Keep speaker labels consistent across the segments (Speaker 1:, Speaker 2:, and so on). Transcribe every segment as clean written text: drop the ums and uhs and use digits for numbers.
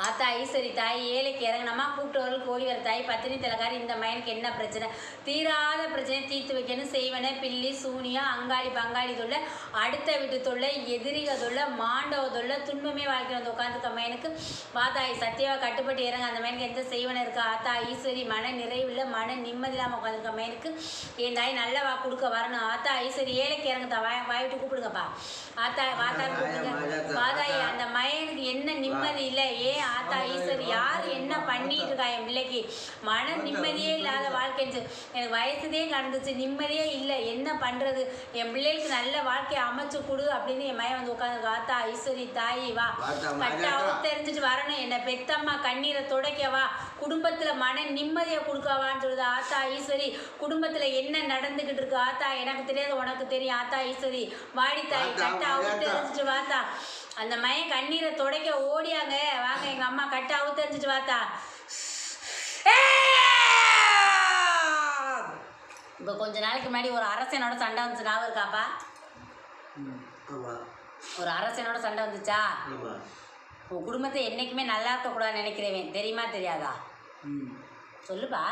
Speaker 1: ஆத்தா ஈஸ்வரி தாய் ஏழைக்கு இறங்கினமா கூப்பிட்டவர்களுக்கு ஓடி வர தாய் பத்தினி தலைக்காரி இந்த மயனுக்கு என்ன பிரச்சனை தீராத பிரச்சனை தீர்த்து வைக்கணும் செய்வன பில்லி சூனியம் அங்காளி பங்காளி தொல்லை அடுத்த வீட்டு தொல்லை எதிரிக தொல்லை மாண்டவ தொல்லை துன்பமே வாழ்க்கை வந்து உட்காந்துருக்க மயனுக்கு வாத்தாய் சத்தியவா கட்டுப்பட்டு இறங்க அந்த மயனுக்கு எந்த செய்வன இருக்கா ஆத்தா ஈஸ்வரி மன நிறைவுள்ள மன நிம்மதி இல்லாமல் உட்காந்துருக்க மயனுக்கு என் தாய் நல்ல வா கொடுக்க வரணும் ஆத்தா ஈஸ்வரி ஏழைக்கு இறங்குதா வாய்விட்டு கூப்பிடுங்கப்பா ஆத்தா வாத்தான்னு கூப்பிடுங்க வாதாய் அந்த மயனுக்கு என்ன நிம்மதி இல்லை ஏன் ஆத்தா ஈஸ்வரி யார் என்ன பண்ணிட்டு இருக்கா என் பிள்ளைக்கு மன நிம்மதியே இல்லாத வாழ்க்கை எனக்கு வயசுதே கடந்துச்சு நிம்மதியே இல்லை என்ன பண்ணுறது என் பிள்ளைகளுக்கு நல்ல வாழ்க்கையை அமைச்சு கொடு அப்படின்னு என் மயன் வந்து உட்காந்து ஆத்தா ஈஸ்வரி தாயி வா கட்டாவும் தெரிஞ்சுட்டு வரணும் என்னை பெத்தம்மா கண்ணீரை துடைக்கவா குடும்பத்தில் மன நிம்மதியை கொடுக்கவான்னு சொல்லுது ஆத்தா ஈஸ்வரி குடும்பத்தில் என்ன நடந்துக்கிட்டு இருக்கு ஆத்தா எனக்கு தெரியாது உனக்கு தெரியும் ஆத்தா ஈஸ்வரி வாடி தாய் கட்டாவும் தெரிஞ்சுட்டு வாத்தா அந்த மயன் கண்ணீரை துடைக்க ஓடியாங்க வாங்க எங்க அம்மா கட்டாவும் தெரிஞ்சுட்டு வாத்தா இப்போ கொஞ்ச நாளைக்கு முன்னாடி ஒரு அரசனோட சண்டை வந்துச்சு ஞாபகம் இருக்காப்பா ஒரு அரசனோட சண்டை வந்துச்சா உன் குடும்பத்தை என்னைக்குமே நல்லா இருக்கக்கூடாதுன்னு நினைக்கிறேன் தெரியுமா தெரியாதா சொல்லுப்பா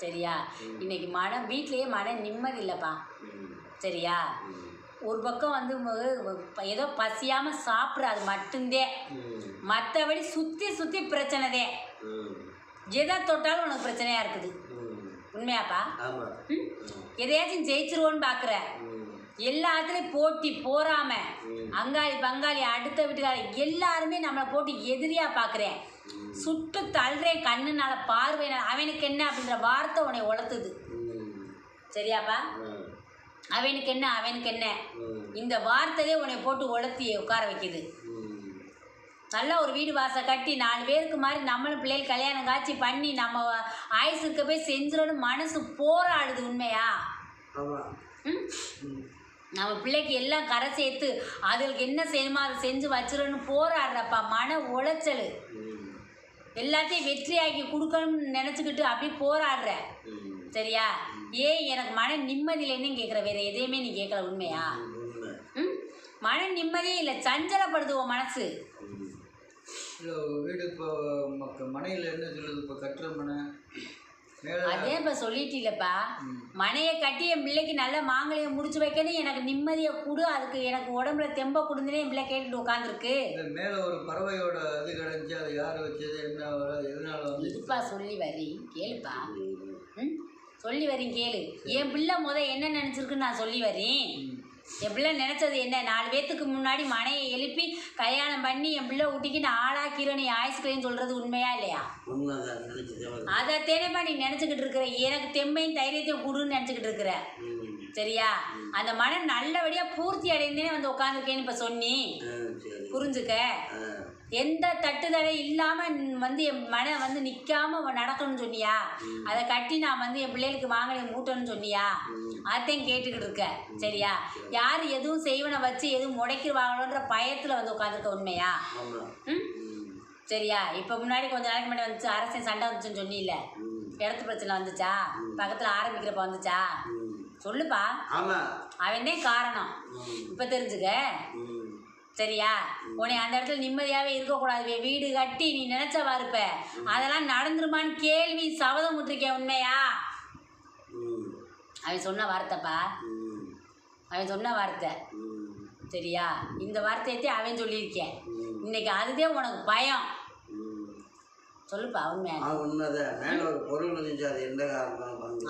Speaker 1: சரியா இன்னைக்கு வீட்லேயே மன நிம்மதி இல்லைப்பா சரியா ஒரு பக்கம் வந்து ஏதோ பசியாமல் சாப்பிட்ற அது மட்டும்தே மற்றபடி சுற்றி பிரச்சனைதே எதை தொட்டாலும் உனக்கு பிரச்சனையாக இருக்குது உண்மையாப்பா எதையாச்சும் ஜெயிச்சிருவோன்னு பார்க்குற எல்லாத்துலேயும் போட்டி போறாம அங்காளி பங்காளி அடுத்த வீட்டுக்கார எல்லாருமே நம்மளை போட்டு எதிரியாக பார்க்குறேன் சுட்டு தள்ளுறேன் கண்ணுனால பார்வையினால அவனுக்கு என்ன அப்படின்ற வார்த்தை உன்னை உளத்துது சரியாப்பா அவனுக்கு என்ன இந்த வார்த்தையே உன்னை போட்டு உளர்த்தி உட்கார வைக்குது நல்லா ஒரு வீடு வாசல் கட்டி 4 பேருக்கு மாதிரி நம்மளும் பிள்ளைகள் கல்யாணம் காட்சி பண்ணி நம்ம ஆயுசுக்கு போய் செஞ்சிடணும் மனசு போராடுது உண்மையா நம்ம பிள்ளைக்கு எல்லாம் கரை சேர்த்து அதுகளுக்கு என்ன செய்யணுமோ அதை செஞ்சு வச்சிடணும் போராடுறப்பா மன உளைச்சல் எல்லாத்தையும் வெற்றியாக்கி கொடுக்கணும்னு நினச்சிக்கிட்டு அப்படி போராடுற சரியா ஏன் எனக்கு மன நிம்மதி இல்லைன்னு கேட்குற வேற எதையுமே நீ கேட்கல உண்மையா மன நிம்மதியே இல்லை சஞ்சலப்படுது உன் மனசு
Speaker 2: இல்லை வீடு இப்போ மனையில் என்ன சொல்லுது இப்போ கட்டுற மனை
Speaker 1: அதே இப்போ சொல்லிட்டீங்களப்பா மனையை கட்டி என் பிள்ளைக்கு நல்ல மாங்கலையை முடிச்சு வைக்கணும் எனக்கு நிம்மதியை கொடு அதுக்கு எனக்கு உடம்புல தெம்ப கொடுந்துனே என் பிள்ளை கேட்டுட்டு உட்காந்துருக்கு
Speaker 2: மேலே ஒரு பறவையோட இது கிடந்துச்சு அது யார் வச்சது என்ன எதனால வந்து
Speaker 1: இதுப்பா சொல்லி வரி கேளுப்பா சொல்லி வரீங்க கேளு என் பிள்ளை என்ன நினச்சிருக்குன்னு நான் சொல்லி வரேன் என் பிள்ளை நினச்சது என்ன 4 பேத்துக்கு முன்னாடி மனையை எழுப்பி கல்யாணம் பண்ணி என் பிள்ளை ஊட்டிக்கு நான் ஆளாக்கிறேன் நீ ஆயுசுக்கிறேன்னு சொல்கிறது உண்மையா இல்லையா அதை தேனைப்பா நீ நினச்சிக்கிட்டு இருக்கிற எனக்கு தெம்மையும் தைரியத்தையும் கொடுன்னு நினச்சிக்கிட்டு இருக்கிற சரியா அந்த மனம் நல்லபடியாக பூர்த்தி அடைந்தே வந்து உட்காந்துருக்கேன்னு இப்போ சொன்னி புரிஞ்சுக்க எந்த தட்டுதடை இல்லாமல் வந்து என் மனம் வந்து நிற்காமல் நடக்கணும்னு சொன்னியா அதை கட்டி நான் வந்து என் பிள்ளைகளுக்கு மாங்கலையை மூட்டணும்னு சொன்னியா அதையும் கேட்டுக்கிட்டு இருக்க சரியா யார் எதுவும் செய்வனை வச்சு எதுவும் முடைக்கிடுவாங்களோன்ற பயத்தில் வந்து உட்காந்துருக்க உண்மையா சரியா இப்போ முன்னாடி கொஞ்ச நாளைக்கு முன்னாடி வந்துச்சு அரசின் சண்டை வந்துச்சுன்னு சொன்னில்ல இடத்து பிரச்சனை வந்துச்சா பக்கத்தில் ஆரம்பிக்கிறப்ப வந்துச்சா சொல்லுப்பா அவனே காரணம் இப்போ தெரிஞ்சுக்க சரியா உன்னை அந்த இடத்துல நிம்மதியாகவே இருக்கக்கூடாது வீடு கட்டி நீ நினச்சவா இருப்ப அதெல்லாம் நடந்துருமான்னு கேள்வி சபதம் விட்டுருக்கேன் உண்மையா அவன் சொன்ன வார்த்தைப்பா அவன் சொன்ன வார்த்தை சரியா இந்த வார்த்தையத்தே அவன் சொல்லியிருக்கேன் இன்னைக்கு அதுதே உனக்கு பயம் சொல்லுப்பா உண்மையா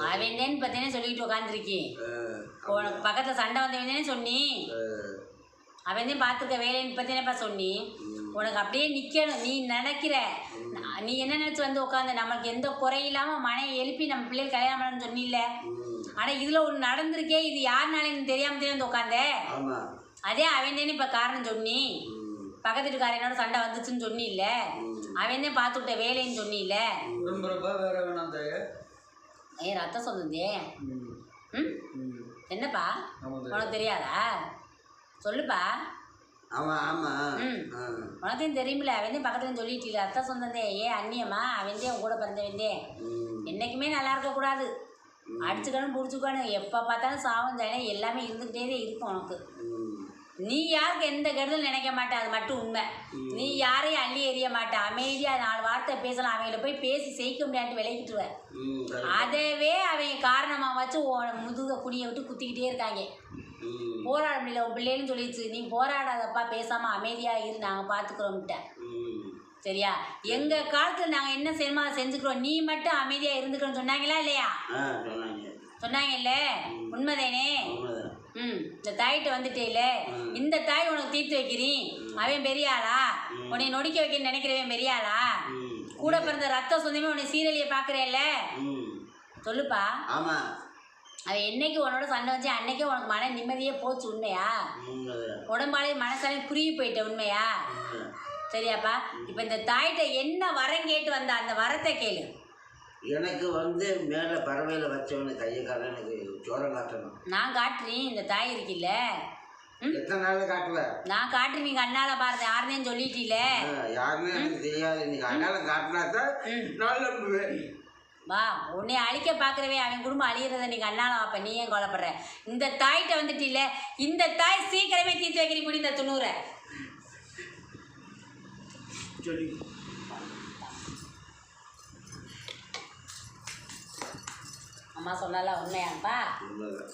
Speaker 1: அவன் பார்த்தீங்கன்னா சொல்லிக்கிட்டு உட்காந்துருக்கேன் உனக்கு பக்கத்தில் சண்டை வந்தவன் சொன்னி அவன் தான் பார்த்துருக்க வேலைன்னு பார்த்தீங்கன்னாப்பா சொன்னி உனக்கு அப்படியே நிற்கணும் நீ நினைக்கிற நீ என்ன நினச்சி வந்து உட்காந்து நமக்கு எந்த குறையில்லாமல் மனையை எழுப்பி நம்ம பிள்ளைகள் கல்யாணம் பண்ணணும்னு சொன்னில்ல ஆனால் இதில் ஒன்று நடந்திருக்கே இது யாருனாலும் தெரியாமல் தெரியாது உட்காந்த அதே அவன் தானே இப்போ காரணம் சொன்னி பக்கத்து வீட்டுக்காரனோட சண்டை வந்துச்சுன்னு சொன்னில்ல அவன் தான் பார்த்து விட்ட வேலைன்னு சொன்னில்ல ரத்த சொந்தந்தே என்னப்பா உனக்கு தெரியாதா சொல்லுப்பா உனக்கும் தெரியுமில்ல அவன் பக்கத்துல சொல்லிட்டு அத்தை சொந்தந்தே அந்நியம்மா அவன் கூட பிறந்தவந்தே என்னைக்குமே நல்லா இருக்கக்கூடாது அடிச்சுக்கணும் பிடிச்சிக்கணும் எப்போ பார்த்தாலும் சாவம் தானே எல்லாமே இருந்துக்கிட்டே இருக்கும் உனக்கு நீ யாருக்கு எந்த கெடுதல் நினைக்க மாட்டே, அது மட்டும் உண்மை. நீ யாரையும் அள்ளி எறிய மாட்டே, அமைதியாக 4 வார்த்தை பேசலாம். அவங்கள போய் பேசி செய்ய முடியாட்டு விலகிட்டுருவேன். அதவே அவங்க காரணமாக வச்சு முதுக குனியை விட்டு குத்திக்கிட்டே இருக்காங்க. போராட முடியல, உன் பிள்ளைன்னு சொல்லிடுச்சு. நீ போராடாதப்பா, பேசாமல் அமைதியாக இரு, நாங்கள் பார்த்துக்குறோம்ட்டேன். சரியா? எங்கள் காலத்தில் நாங்கள் என்ன செய்யணுமோ அதை செஞ்சுக்கிறோம், நீ மட்டும் அமைதியாக இருந்துக்கணும்னு சொன்னாங்களா இல்லையா? சொன்னாங்கல்ல, உண்மைதானே? இந்த தாயிட்ட வந்துட்டேல, இந்த தாய் உனக்கு தீர்த்து வைக்கிறீன். அவன் பெரிய ஆளா? உன்னை நொடிக்க வைக்கணும்னு நினைக்கிறவன் பெரிய ஆளா? கூட பிறந்த ரத்த சொந்தமே உன்னை சீரழியை பார்க்குறேல்ல, சொல்லுப்பா. அவன் என்னைக்கு உன்னோட சண்டை வச்சு அன்னைக்கே உனக்கு மன நிம்மதியே போச்சு, உண்மையா? உடம்பாலே மனசாலையும் குறுகி போயிட்ட, உண்மையா? சரியாப்பா? இப்போ இந்த தாயிட்ட என்ன வரம் கேட்டு வந்த அந்த வரத்தை கேளு.
Speaker 3: எனக்கு மேலே பறவையில் வச்சவனு கையை கால எனக்கு ஜோரம் காட்டணும்.
Speaker 1: நான் காட்டுறேன், இந்த தாய் இருக்குல்ல.
Speaker 3: எத்தனை நாளில் காட்டுவேன்?
Speaker 1: நான் காட்டுறேன், நீங்கள் அண்ணால பாருங்க, யாருன்னு சொல்லிட்டீல.
Speaker 3: யாருன்னு எனக்கு தெரியாது, நீங்கள் அண்ணால காட்டினா தான் நான் நம்புவேன்.
Speaker 1: வா, உன்னை அழிக்க பார்க்குறவே அவன் குடும்பம் அழியிறத நீங்கள் அண்ணால வாப்ப, நீ ஏன் கவலைப்படுற? இந்த தாய்கிட்ட வந்துட்டீல, இந்த தாய் சீக்கிரமே தீர்த்து வைக்கிறீ முடி. இந்த 90
Speaker 3: சொல்லி
Speaker 1: அம்மா சொன்னால உண்மையாப்பா?
Speaker 3: உண்மைதான்.